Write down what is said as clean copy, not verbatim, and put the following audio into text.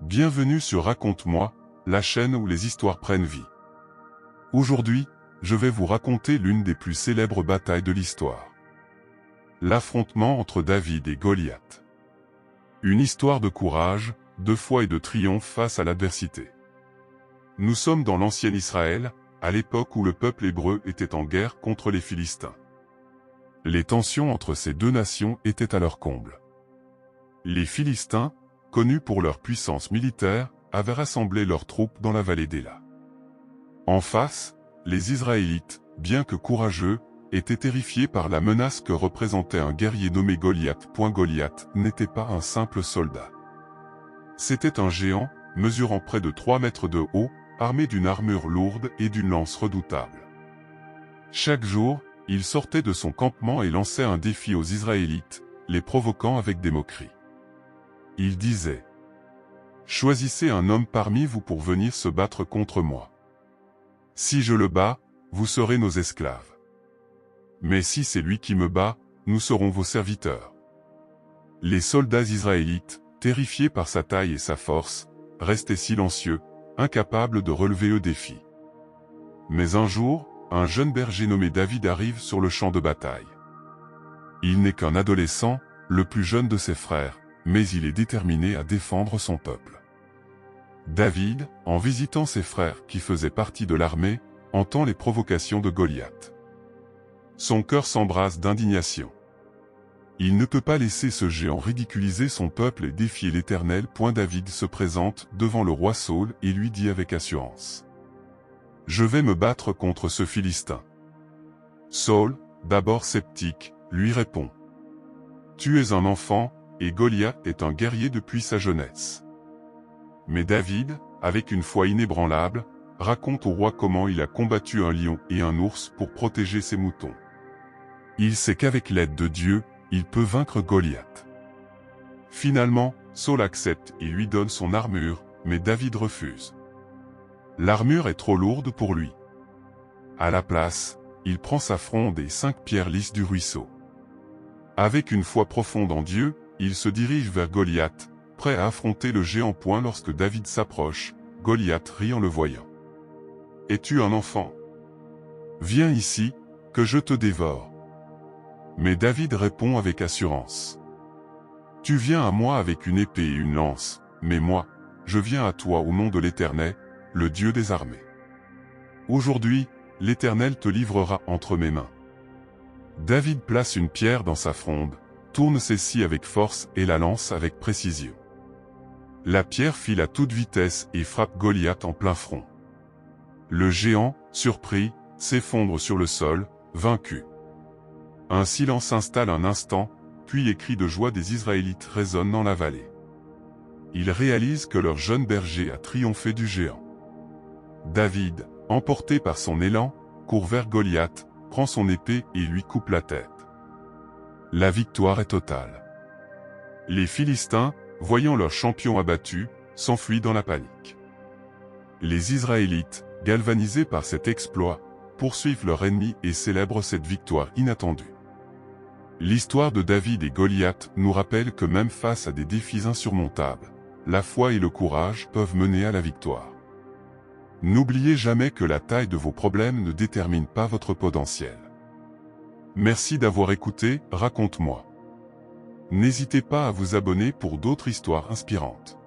Bienvenue sur Raconte-moi, la chaîne où les histoires prennent vie. Aujourd'hui, je vais vous raconter l'une des plus célèbres batailles de l'histoire. L'affrontement entre David et Goliath. Une histoire de courage, de foi et de triomphe face à l'adversité. Nous sommes dans l'ancien Israël, à l'époque où le peuple hébreu était en guerre contre les Philistins. Les tensions entre ces deux nations étaient à leur comble. Les Philistins, connus pour leur puissance militaire, avaient rassemblé leurs troupes dans la vallée d'Éla. En face, les Israélites, bien que courageux, étaient terrifiés par la menace que représentait un guerrier nommé Goliath. Goliath n'était pas un simple soldat. C'était un géant, mesurant près de 3 mètres de haut, armé d'une armure lourde et d'une lance redoutable. Chaque jour, il sortait de son campement et lançait un défi aux Israélites, les provoquant avec des moqueries. Il disait : « Choisissez un homme parmi vous pour venir se battre contre moi. Si je le bats, vous serez nos esclaves. Mais si c'est lui qui me bat, nous serons vos serviteurs. » Les soldats israélites, terrifiés par sa taille et sa force, restaient silencieux, incapables de relever le défi. Mais un jour, un jeune berger nommé David arrive sur le champ de bataille. Il n'est qu'un adolescent, le plus jeune de ses frères, mais il est déterminé à défendre son peuple. David, en visitant ses frères qui faisaient partie de l'armée, entend les provocations de Goliath. Son cœur s'embrase d'indignation. Il ne peut pas laisser ce géant ridiculiser son peuple et défier l'Éternel. David se présente devant le roi Saül et lui dit avec assurance : « Je vais me battre contre ce Philistin. » Saül, d'abord sceptique, lui répond : « Tu es un enfant, et Goliath est un guerrier depuis sa jeunesse. » Mais David, avec une foi inébranlable, raconte au roi comment il a combattu un lion et un ours pour protéger ses moutons. Il sait qu'avec l'aide de Dieu, il peut vaincre Goliath. Finalement, Saül accepte et lui donne son armure, mais David refuse. L'armure est trop lourde pour lui. À la place, il prend sa fronde et 5 pierres lisses du ruisseau. Avec une foi profonde en Dieu, il se dirige vers Goliath, prêt à affronter le géant. Lorsque David s'approche, Goliath rit en le voyant. « Es-tu un enfant? Viens ici, que je te dévore. » Mais David répond avec assurance : « Tu viens à moi avec une épée et une lance, mais moi, je viens à toi au nom de l'Éternel, le Dieu des armées. Aujourd'hui, l'Éternel te livrera entre mes mains. » David place une pierre dans sa fronde, tourne ses scies avec force et la lance avec précision. La pierre file à toute vitesse et frappe Goliath en plein front. Le géant, surpris, s'effondre sur le sol, vaincu. Un silence s'installe un instant, puis les cris de joie des Israélites résonnent dans la vallée. Ils réalisent que leur jeune berger a triomphé du géant. David, emporté par son élan, court vers Goliath, prend son épée et lui coupe la tête. La victoire est totale. Les Philistins, voyant leur champion abattu, s'enfuient dans la panique. Les Israélites, galvanisés par cet exploit, poursuivent leur ennemi et célèbrent cette victoire inattendue. L'histoire de David et Goliath nous rappelle que même face à des défis insurmontables, la foi et le courage peuvent mener à la victoire. N'oubliez jamais que la taille de vos problèmes ne détermine pas votre potentiel. Merci d'avoir écouté Raconte-moi. N'hésitez pas à vous abonner pour d'autres histoires inspirantes.